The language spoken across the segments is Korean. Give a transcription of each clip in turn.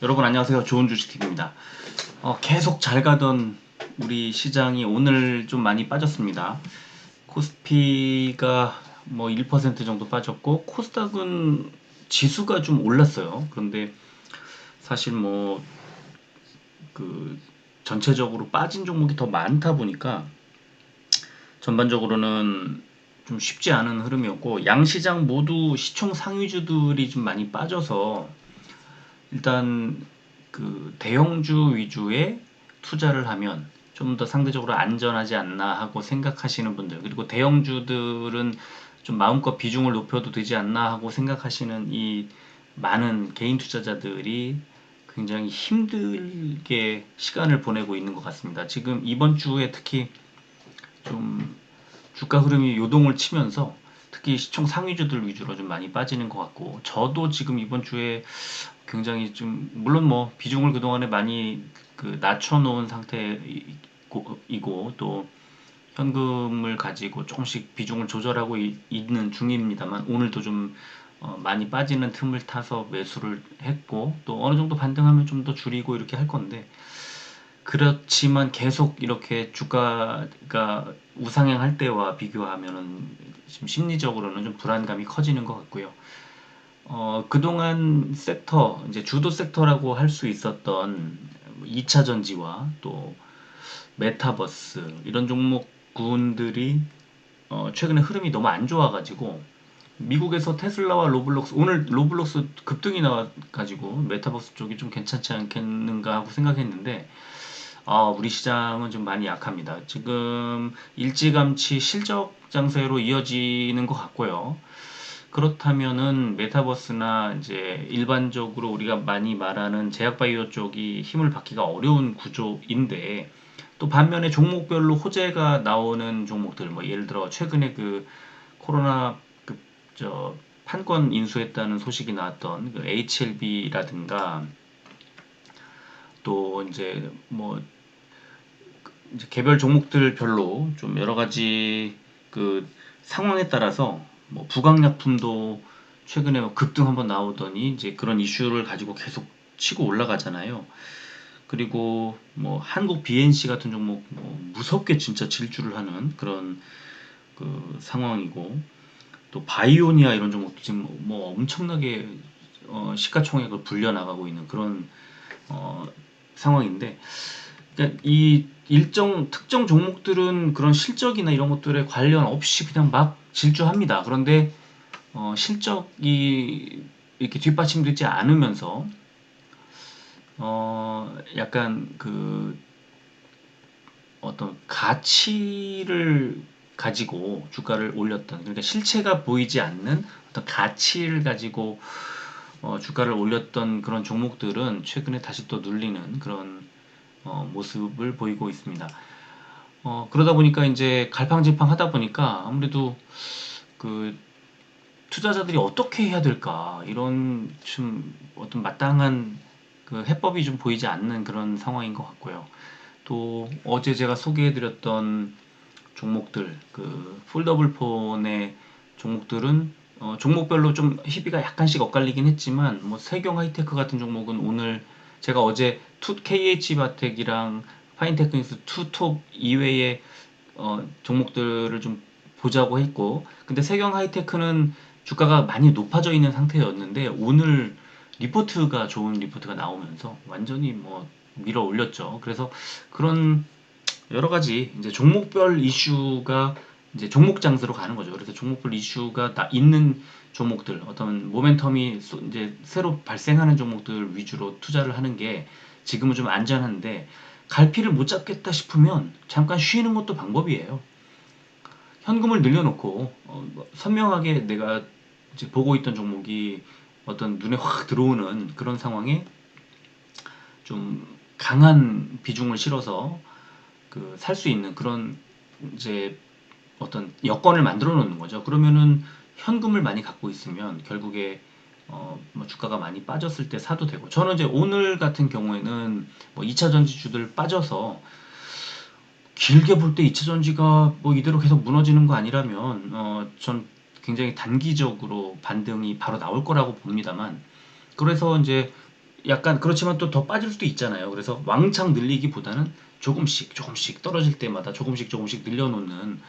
여러분 안녕하세요. 좋은 주식TV입니다. 계속 잘 가던 우리 시장이 오늘 좀 많이 빠졌습니다. 코스피가 뭐 1% 정도 빠졌고 코스닥은 지수가 좀 올랐어요. 그런데 사실 뭐 그 전체적으로 빠진 종목이 더 많다 보니까 전반적으로는 좀 쉽지 않은 흐름이었고 양시장 모두 시총 상위주들이 좀 많이 빠져서 일단 그 대형주 위주의 투자를 하면 좀 더 상대적으로 안전하지 않나 하고 생각하시는 분들, 그리고 대형주들은 좀 마음껏 비중을 높여도 되지 않나 하고 생각하시는 이 많은 개인 투자자들이 굉장히 힘들게 시간을 보내고 있는 것 같습니다. 지금 이번 주에 특히 좀 주가 흐름이 요동을 치면서 특히 시총 상위주들 위주로 좀 많이 빠지는 것 같고, 저도 지금 이번 주에 굉장히 좀 물론 뭐 비중을 그동안에 많이 낮춰놓은 상태이고 또 현금을 가지고 조금씩 비중을 조절하고 있는 중입니다만, 오늘도 좀 많이 빠지는 틈을 타서 매수를 했고, 또 어느 정도 반등하면 좀 더 줄이고 이렇게 할 건데, 그렇지만 계속 이렇게 주가가 우상향할 때와 비교하면은 지금 심리적으로는 좀 불안감이 커지는 것 같고요. 그동안 섹터, 이제 주도 섹터라고 할 수 있었던 2차 전지와 또 메타버스 이런 종목군들이 최근에 흐름이 너무 안 좋아가지고, 미국에서 테슬라와 로블록스, 오늘 로블록스 급등이 나와가지고 메타버스 쪽이 좀 괜찮지 않겠는가 하고 생각했는데, 우리 시장은 좀 많이 약합니다. 지금 일찌감치 실적 장세로 이어지는 것 같고요. 그렇다면은 메타버스나 이제 일반적으로 우리가 많이 말하는 제약바이오 쪽이 힘을 받기가 어려운 구조인데, 또 반면에 종목별로 호재가 나오는 종목들, 뭐 예를 들어 최근에 그 코로나 저 판권 인수했다는 소식이 나왔던 그 HLB라든가, 또 이제 뭐 이제 개별 종목들별로 좀 여러 가지 그 상황에 따라서 뭐 부강약품도 최근에 뭐 급등 한번 나오더니 이제 그런 이슈를 가지고 계속 치고 올라가잖아요. 그리고 뭐 한국 BNC 같은 종목 뭐 무섭게 진짜 질주를 하는 그런 그 상황이고, 또 바이오니아 이런 종목도 지금 뭐 엄청나게 시가총액을 불려나가고 있는 그런 어, 상황인데, 그러니까 이 일정 특정 종목들은 그런 실적이나 이런 것들에 관련 없이 그냥 막 질주합니다. 그런데 실적이 이렇게 뒷받침되지 않으면서 약간 그 어떤 가치를 가지고 주가를 올렸던, 그러니까 실체가 보이지 않는 어떤 가치를 가지고 주가를 올렸던 그런 종목들은 최근에 다시 또 눌리는 그런 모습을 보이고 있습니다. 그러다 보니까 이제 갈팡질팡 하다 보니까 아무래도 그 투자자들이 어떻게 해야 될까, 이런 좀 어떤 마땅한 그 해법이 좀 보이지 않는 그런 상황인 것 같고요. 또 어제 제가 소개해드렸던 종목들, 그 폴더블 폰의 종목들은 종목별로 좀 희비가 약간씩 엇갈리긴 했지만, 뭐 세경 하이테크 같은 종목은 오늘 제가 어제 KH바텍이랑 파인테크닉스 투톱 이외의 종목들을 좀 보자고 했고, 근데 세경 하이테크는 주가가 많이 높아져 있는 상태였는데 오늘 리포트가 좋은 리포트가 나오면서 완전히 뭐 밀어 올렸죠. 그래서 그런 여러 가지 이제 종목별 이슈가 이제 종목 장세로 가는 거죠. 그래서 종목별 이슈가 있는 종목들, 어떤 모멘텀이 이제 새로 발생하는 종목들 위주로 투자를 하는 게 지금은 좀 안전한데, 갈피를 못 잡겠다 싶으면 잠깐 쉬는 것도 방법이에요. 현금을 늘려놓고 뭐 선명하게 내가 이제 보고 있던 종목이 어떤 눈에 확 들어오는 그런 상황에 좀 강한 비중을 실어서 그 살 수 있는 그런 이제 어떤 여건을 만들어 놓는 거죠. 그러면은 현금을 많이 갖고 있으면 결국에 뭐 주가가 많이 빠졌을 때 사도 되고, 저는 이제 오늘 같은 경우에는 뭐 2차 전지주들 빠져서 길게 볼 때 2차 전지가 뭐 이대로 계속 무너지는 거 아니라면 전 굉장히 단기적으로 반등이 바로 나올 거라고 봅니다만, 그래서 이제 약간 그렇지만 또 더 빠질 수도 있잖아요. 그래서 왕창 늘리기보다는 조금씩 조금씩 떨어질 때마다 조금씩 조금씩 늘려놓는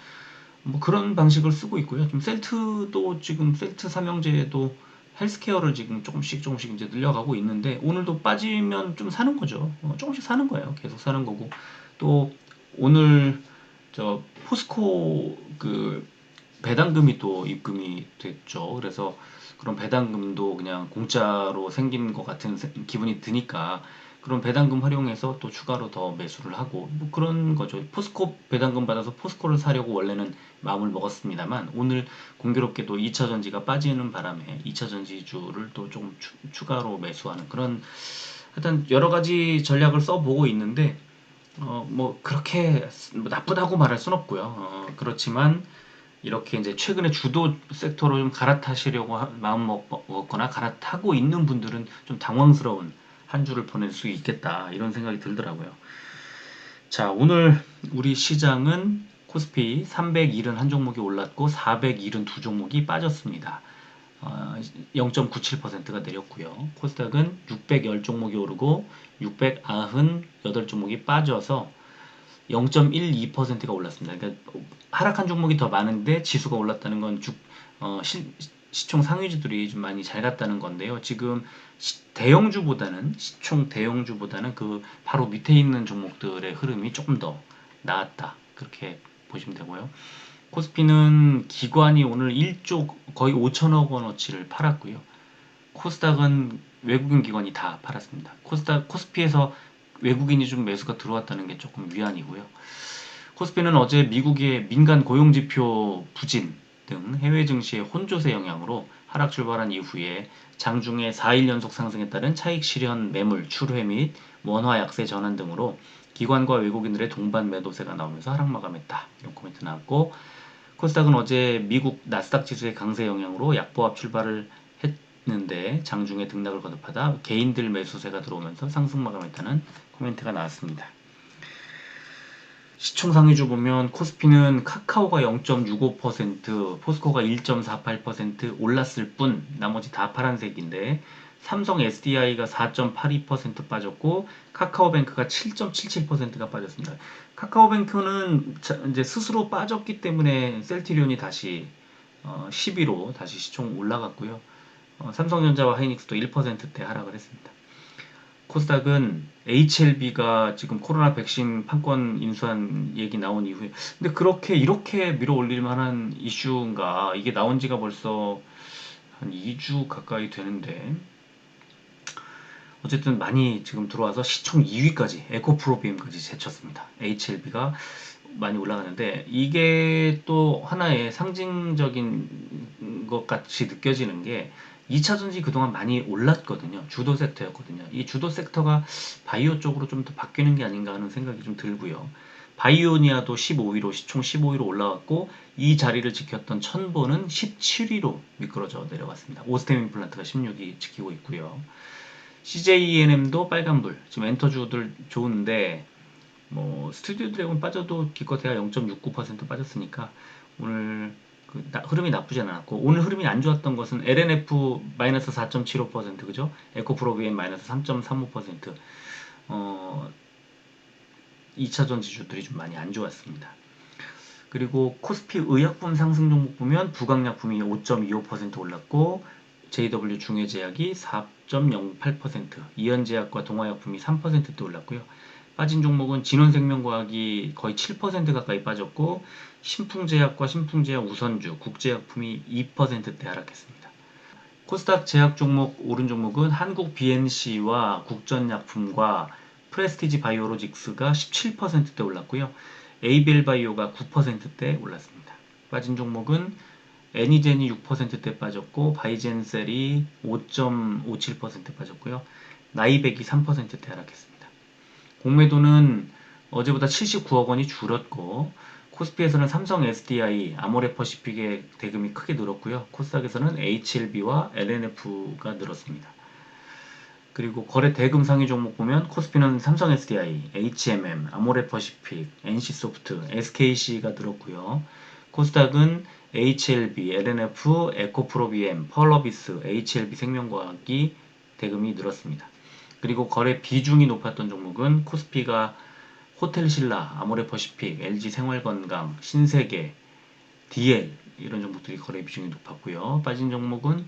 뭐 그런 방식을 쓰고 있고요. 좀 셀트도 지금 셀트 삼형제도 헬스케어를 지금 조금씩 조금씩 이제 늘려가고 있는데 오늘도 빠지면 좀 사는 거죠. 조금씩 사는 거예요. 계속 사는 거고 또 오늘 저 포스코 그 배당금이 또 입금이 됐죠. 그래서 그런 배당금도 그냥 공짜로 생긴 것 같은 기분이 드니까 그런 배당금 활용해서 또 추가로 더 매수를 하고 뭐 그런 거죠. 포스코 배당금 받아서 포스코를 사려고 원래는 마음을 먹었습니다만 오늘 공교롭게도 2차 전지가 빠지는 바람에 2차 전지주를 또 좀 추가로 매수하는 그런 하여튼 여러 가지 전략을 써보고 있는데 뭐 그렇게 뭐 나쁘다고 말할 순 없고요. 그렇지만 이렇게 이제 최근에 주도 섹터로 좀 갈아타시려고 마음 먹거나 갈아타고 있는 분들은 좀 당황스러운 한 주를 보낼 수 있겠다 이런 생각이 들더라고요. 자, 오늘 우리 시장은 코스피 371 종목이 올랐고 472 종목이 빠졌습니다. 0.97%가 내렸고요. 코스닥은 610 종목이 오르고 698 종목이 빠져서 0.12%가 올랐습니다. 그러니까 하락한 종목이 더 많은데 지수가 올랐다는 건 시총 상위주들이 좀 많이 잘 갔다는 건데요. 지금 대형주보다는 시총 대형주보다는 그 바로 밑에 있는 종목들의 흐름이 조금 더 나았다. 그렇게 보시면 되고요. 코스피는 기관이 오늘 1조 거의 5천억 원어치를 팔았고요. 코스닥은 외국인 기관이 다 팔았습니다. 코스피에서 외국인이 좀 매수가 들어왔다는 게 조금 위안이고요. 코스피는 어제 미국의 민간 고용지표 부진 등 해외 증시의 혼조세 영향으로 하락 출발한 이후에 장중에 4일 연속 상승에 따른 차익 실현 매물 출회 및 원화 약세 전환 등으로 기관과 외국인들의 동반 매도세가 나오면서 하락 마감했다. 이런 코멘트 나왔고 코스닥은 어제 미국 나스닥 지수의 강세 영향으로 약보합 출발을 했는데 장중에 등락을 거듭하다 개인들 매수세가 들어오면서 상승 마감했다는 코멘트가 나왔습니다. 시총 상위주 보면 코스피는 카카오가 0.65%, 포스코가 1.48% 올랐을 뿐 나머지 다 파란색인데 삼성 SDI가 4.82% 빠졌고 카카오뱅크가 7.77%가 빠졌습니다. 카카오뱅크는 이제 스스로 빠졌기 때문에 셀트리온이 다시 10위로 다시 시총 올라갔고요. 삼성전자와 하이닉스도 1%대 하락을 했습니다. 코스닥은 HLB가 지금 코로나 백신 판권 인수한 얘기 나온 이후에 근데 그렇게 이렇게 밀어 올릴 만한 이슈인가 이게 나온 지가 벌써 한 2주 가까이 되는데 어쨌든 많이 지금 들어와서 시총 2위까지 에코프로비엠까지 제쳤습니다. HLB가 많이 올라가는데 이게 또 하나의 상징적인 것 같이 느껴지는 게 2차 전지 그동안 많이 올랐거든요. 주도 섹터였거든요. 이 주도 섹터가 바이오 쪽으로 좀 더 바뀌는 게 아닌가 하는 생각이 좀 들고요. 바이오니아도 15위로 시총 15위로 올라왔고 이 자리를 지켰던 천보는 17위로 미끄러져 내려갔습니다. 오스템 임플란트가 16위 지키고 있고요. CJENM도 빨간불. 지금 엔터주들 좋은데 뭐 스튜디오 드래곤 빠져도 기껏해야 0.69% 빠졌으니까 오늘 흐름이 나쁘지 않았고 오늘 흐름이 안 좋았던 것은 LNF 마이너스 4.75% 그죠? 에코프로비엠 마이너스 3.35% 2차 전지주들이 좀 많이 안 좋았습니다. 그리고 코스피 의약품 상승 종목 보면 부강약품이 5.25% 올랐고 JW 중해제약이 4.08%, 이현제약과 동화약품이 3%대 올랐고요. 빠진 종목은 진원생명과학이 거의 7% 가까이 빠졌고 신풍제약과 신풍제약 우선주, 국제약품이 2%대 하락했습니다. 코스닥 제약 종목 오른 종목은 한국 BNC와 국전약품과 프레스티지 바이오로직스가 17%대 올랐고요. 에이벨바이오가 9%대 올랐습니다. 빠진 종목은 애니젠이 6%대 빠졌고 바이젠셀이 5.57% 빠졌고요. 나이백이 3%대 하락했습니다. 공매도는 어제보다 79억 원이 줄었고 코스피에서는 삼성 SDI, 아모레퍼시픽의 대금이 크게 늘었고요. 코스닥에서는 HLB와 LNF가 늘었습니다. 그리고 거래 대금 상위 종목 보면 코스피는 삼성 SDI, HMM, 아모레퍼시픽, NC소프트, SKC가 늘었고요. 코스닥은 HLB, LNF, 에코프로비엠, 펄러비스, HLB 생명과학이 대금이 늘었습니다. 그리고 거래 비중이 높았던 종목은 코스피가 호텔신라, 아모레퍼시픽, LG생활건강, 신세계, DL 이런 종목들이 거래 비중이 높았고요. 빠진 종목은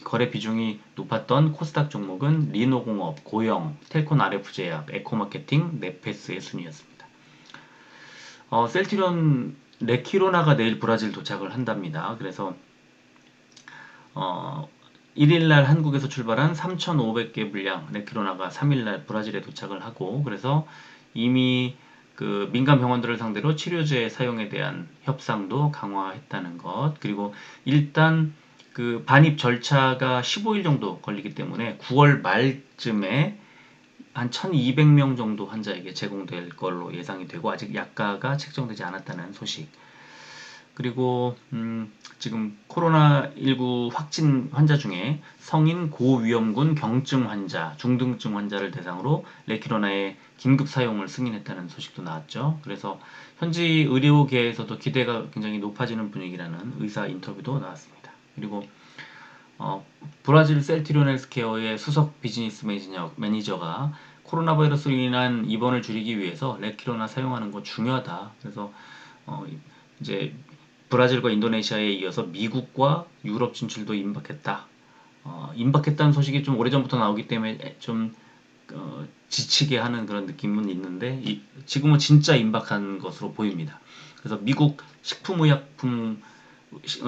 거래 비중이 높았던 코스닥 종목은 리노공업, 고영, 텔콘 RF제약, 에코마케팅, 네페스의 순이었습니다. 셀트리온 레키로나가 내일 브라질 도착을 한답니다. 그래서 1일날 한국에서 출발한 3,500개 분량 레키로나가 3일날 브라질에 도착을 하고, 그래서 이미 그 민간 병원들을 상대로 치료제 사용에 대한 협상도 강화했다는 것, 그리고 일단 그 반입 절차가 15일 정도 걸리기 때문에 9월 말쯤에 한 1,200명 정도 환자에게 제공될 걸로 예상이 되고, 아직 약가가 책정되지 않았다는 소식. 그리고 지금 코로나19 확진 환자 중에 성인 고위험군 경증 환자, 중등증 환자를 대상으로 레키로나의 긴급 사용을 승인했다는 소식도 나왔죠. 그래서 현지 의료계에서도 기대가 굉장히 높아지는 분위기라는 의사 인터뷰도 나왔습니다. 그리고 브라질 셀트리온 헬스케어의 수석 비즈니스 매니저가 코로나 바이러스로 인한 입원을 줄이기 위해서 레키로나 사용하는 거 중요하다. 그래서 이제 브라질과 인도네시아에 이어서 미국과 유럽 진출도 임박했다. 임박했다는 소식이 좀 오래전부터 나오기 때문에 좀 지치게 하는 그런 느낌은 있는데, 지금은 진짜 임박한 것으로 보입니다. 그래서 미국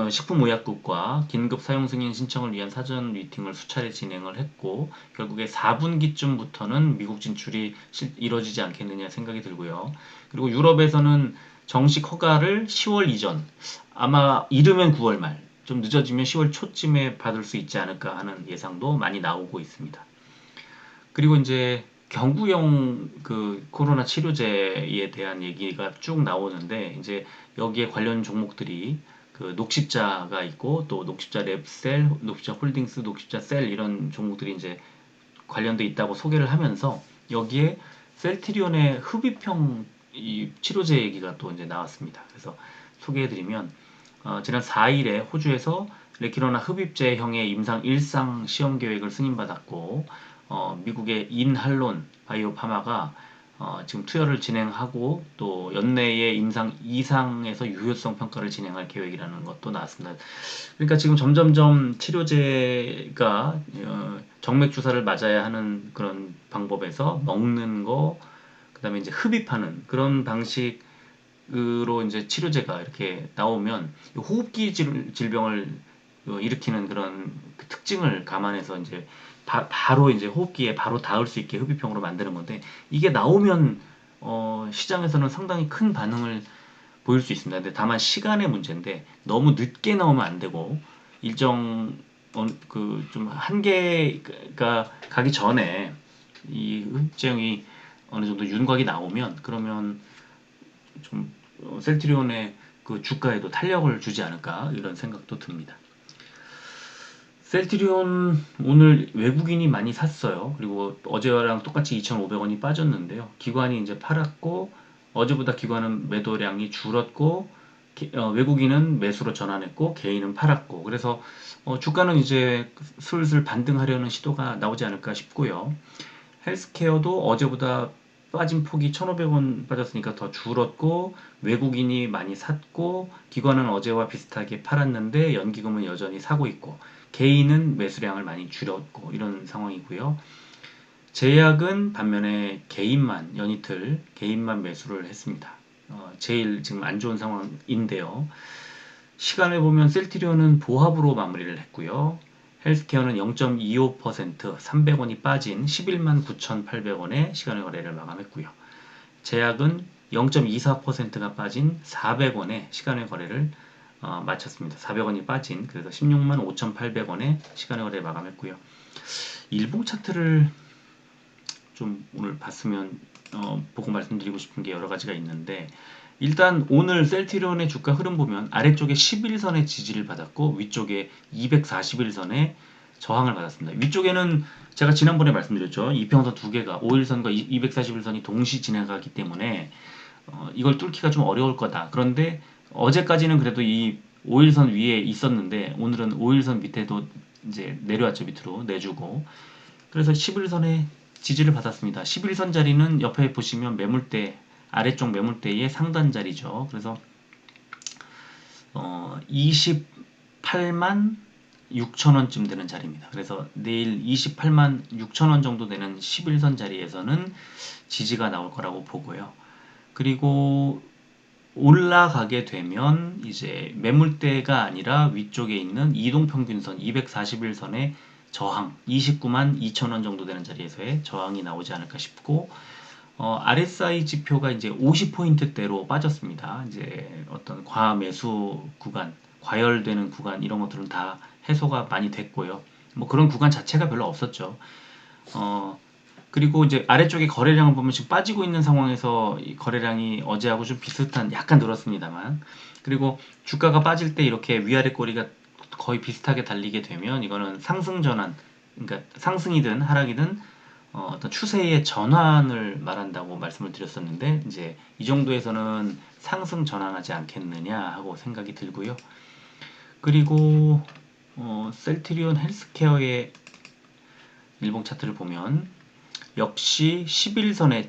식품의약국과 긴급 사용 승인 신청을 위한 사전 미팅을 수차례 진행을 했고, 결국에 4분기쯤부터는 미국 진출이 이루어지지 않겠느냐 생각이 들고요. 그리고 유럽에서는 정식 허가를 10월 이전, 아마 이르면 9월 말, 좀 늦어지면 10월 초쯤에 받을 수 있지 않을까 하는 예상도 많이 나오고 있습니다. 그리고 이제 경구용 그 코로나 치료제에 대한 얘기가 쭉 나오는데, 이제 여기에 관련 종목들이 그 녹십자가 있고, 또 녹십자 랩셀, 녹십자 홀딩스, 녹십자 셀 이런 종목들이 이제 관련돼 있다고 소개를 하면서, 여기에 셀트리온의 흡입형 이 치료제 얘기가 또 이제 나왔습니다. 그래서 소개해드리면, 지난 4일에 호주에서 레키로나 흡입제형의 임상 1상 시험 계획을 승인받았고, 미국의 인할론 바이오파마가 지금 투여를 진행하고, 또 연내에 임상 2상에서 유효성 평가를 진행할 계획이라는 것도 나왔습니다. 그러니까 지금 점점점 치료제가 정맥 주사를 맞아야 하는 그런 방법에서 먹는 거, 그다음에 이제 흡입하는 그런 방식으로 이제 치료제가 이렇게 나오면 호흡기 질병을 일으키는 그런 그 특징을 감안해서 이제 바로 이제 호흡기에 바로 닿을 수 있게 흡입형으로 만드는 건데, 이게 나오면 시장에서는 상당히 큰 반응을 보일 수 있습니다. 근데 다만 시간의 문제인데, 너무 늦게 나오면 안 되고, 일정 그 좀 한계가 가기 전에 이 흡입제형이 어느 정도 윤곽이 나오면, 그러면 좀 셀트리온의 그 주가에도 탄력을 주지 않을까 이런 생각도 듭니다. 셀트리온 오늘 외국인이 많이 샀어요. 그리고 어제랑 똑같이 2,500원이 빠졌는데요. 기관이 이제 팔았고, 어제보다 기관은 매도량이 줄었고, 외국인은 매수로 전환했고, 개인은 팔았고, 그래서 주가는 이제 슬슬 반등하려는 시도가 나오지 않을까 싶고요. 헬스케어도 어제보다 빠진 폭이 1,500원 빠졌으니까 더 줄었고, 외국인이 많이 샀고, 기관은 어제와 비슷하게 팔았는데 연기금은 여전히 사고 있고, 개인은 매수량을 많이 줄였고, 이런 상황이고요. 제약은 반면에 연이틀 개인만 매수를 했습니다. 제일 지금 안 좋은 상황인데요. 시간을 보면 셀트리온은 보합으로 마무리를 했고요. 헬스케어는 0.25% 300원이 빠진 11만 9,800원에 시간의 거래를 마감했고요. 제약은 0.24%가 빠진 400원에 시간의 거래를 마쳤습니다. 400원이 빠진, 그래서 16만 5,800원에 시간의 거래를 마감했고요. 일봉 차트를 좀 오늘 봤으면 보고 말씀드리고 싶은 게 여러 가지가 있는데, 일단 오늘 셀트리온의 주가 흐름 보면 아래쪽에 11선의 지지를 받았고, 위쪽에 241선의 저항을 받았습니다. 위쪽에는 제가 지난번에 말씀드렸죠. 이평선 두 개가 5일선과 241선이 동시 진행하기 때문에 이걸 뚫기가 좀 어려울 거다. 그런데 어제까지는 그래도 이 5일선 위에 있었는데, 오늘은 5일선 밑에도 이제 내려왔죠. 밑으로 내주고, 그래서 11선에 지지를 받았습니다. 11선 자리는 옆에 보시면 매물대, 아래쪽 매물대의 상단 자리죠. 그래서 28만 6천원쯤 되는 자리입니다. 그래서 내일 28만 6천원 정도 되는 11선 자리에서는 지지가 나올 거라고 보고요. 그리고 올라가게 되면 이제 매물대가 아니라 위쪽에 있는 이동평균선 241선의 저항 29만 2천원 정도 되는 자리에서의 저항이 나오지 않을까 싶고, RSI 지표가 이제 50포인트대로 빠졌습니다. 이제 어떤 과매수 구간, 과열되는 구간 이런 것들은 다 해소가 많이 됐고요. 뭐 그런 구간 자체가 별로 없었죠. 그리고 이제 아래쪽에 거래량을 보면 지금 빠지고 있는 상황에서 이 거래량이 어제하고 좀 비슷한, 약간 늘었습니다만, 그리고 주가가 빠질 때 이렇게 위아래 꼬리가 거의 비슷하게 달리게 되면 이거는 상승 전환, 그러니까 상승이든 하락이든 어떤 추세의 전환을 말한다고 말씀을 드렸었는데, 이제 이 정도에서는 상승 전환하지 않겠느냐 하고 생각이 들고요. 그리고 셀트리온 헬스케어의 일봉 차트를 보면 역시 11선에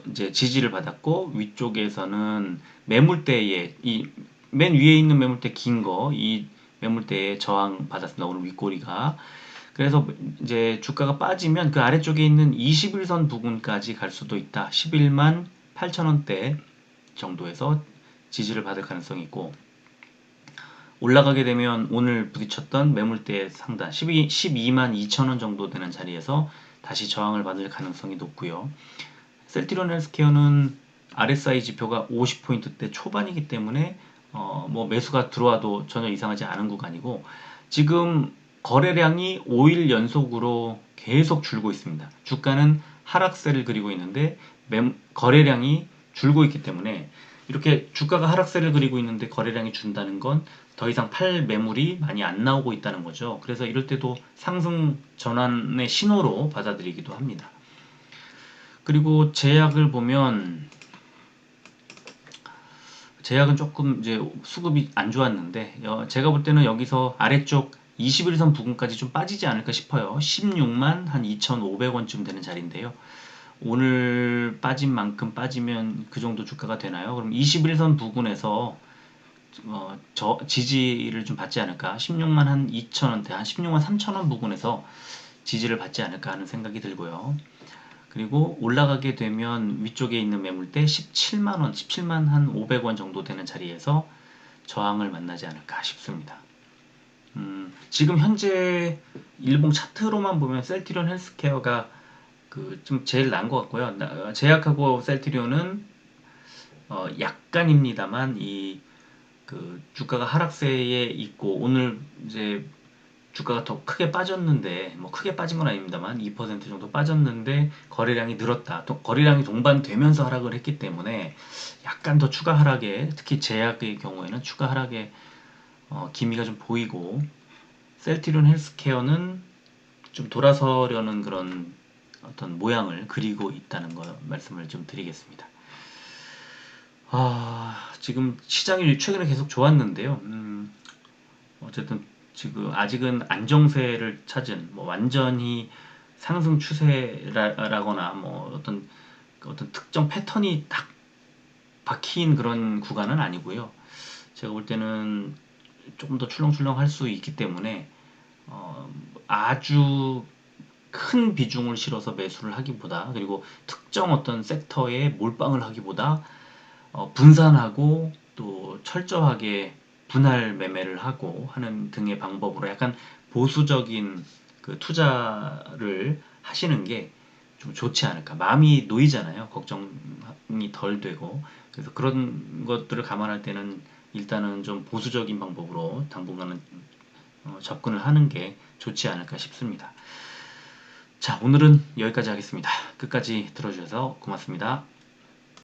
이제 지지를 받았고, 위쪽에서는 매물대에 이 맨 위에 있는 매물대 긴 거, 이 매물대에 저항 받았습니다. 오늘 윗꼬리가. 그래서 이제 주가가 빠지면 그 아래쪽에 있는 21선 부근까지 갈 수도 있다. 11만 8천원대 정도에서 지지를 받을 가능성이 있고, 올라가게 되면 오늘 부딪혔던 매물대 상단 12만 2천원 정도 되는 자리에서 다시 저항을 받을 가능성이 높고요. 셀트리온 헬스케어는 RSI 지표가 50포인트대 초반이기 때문에 뭐 매수가 들어와도 전혀 이상하지 않은 구간이고, 지금 거래량이 5일 연속으로 계속 줄고 있습니다. 주가는 하락세를 그리고 있는데 거래량이 줄고 있기 때문에, 이렇게 주가가 하락세를 그리고 있는데 거래량이 준다는 건 더 이상 팔 매물이 많이 안 나오고 있다는 거죠. 그래서 이럴 때도 상승 전환의 신호로 받아들이기도 합니다. 그리고 제약을 보면, 제약은 조금 이제 수급이 안 좋았는데, 제가 볼 때는 여기서 아래쪽 21선 부근까지 좀 빠지지 않을까 싶어요. 16만 한 2,500원쯤 되는 자리인데요. 오늘 빠진 만큼 빠지면 그 정도 주가가 되나요? 그럼 21선 부근에서 지지를 좀 받지 않을까? 16만 한 2천원대, 한 16만 3천원 부근에서 지지를 받지 않을까 하는 생각이 들고요. 그리고 올라가게 되면 위쪽에 있는 매물대 17만원, 17만 한 500원 정도 되는 자리에서 저항을 만나지 않을까 싶습니다. 지금 현재 일봉 차트로만 보면 셀트리온 헬스케어가 좀 제일 나은 것 같고요. 제약하고 셀트리온은 약간입니다만 주가가 하락세에 있고, 오늘 이제 주가가 더 크게 빠졌는데, 뭐 크게 빠진 건 아닙니다만 2% 정도 빠졌는데 거래량이 늘었다. 거래량이 동반되면서 하락을 했기 때문에 약간 더 추가 하락에, 특히 제약의 경우에는 추가 하락에 기미가 좀 보이고, 셀트리온 헬스케어는 좀 돌아서려는 그런 어떤 모양을 그리고 있다는 거 말씀을 좀 드리겠습니다. 지금 시장이 최근에 계속 좋았는데요. 어쨌든 지금 아직은 안정세를 찾은, 뭐 완전히 상승 추세라거나 뭐 어떤 특정 패턴이 딱 박힌 그런 구간은 아니고요. 제가 볼 때는 조금 더 출렁출렁 할 수 있기 때문에 아주 큰 비중을 실어서 매수를 하기보다, 그리고 특정 어떤 섹터에 몰빵을 하기보다 분산하고 또 철저하게 분할 매매를 하고 하는 등의 방법으로 약간 보수적인 그 투자를 하시는 게 좀 좋지 않을까. 마음이 놓이잖아요. 걱정이 덜 되고. 그래서 그런 것들을 감안할 때는 일단은 좀 보수적인 방법으로 당분간은 접근을 하는 게 좋지 않을까 싶습니다. 자, 오늘은 여기까지 하겠습니다. 끝까지 들어주셔서 고맙습니다.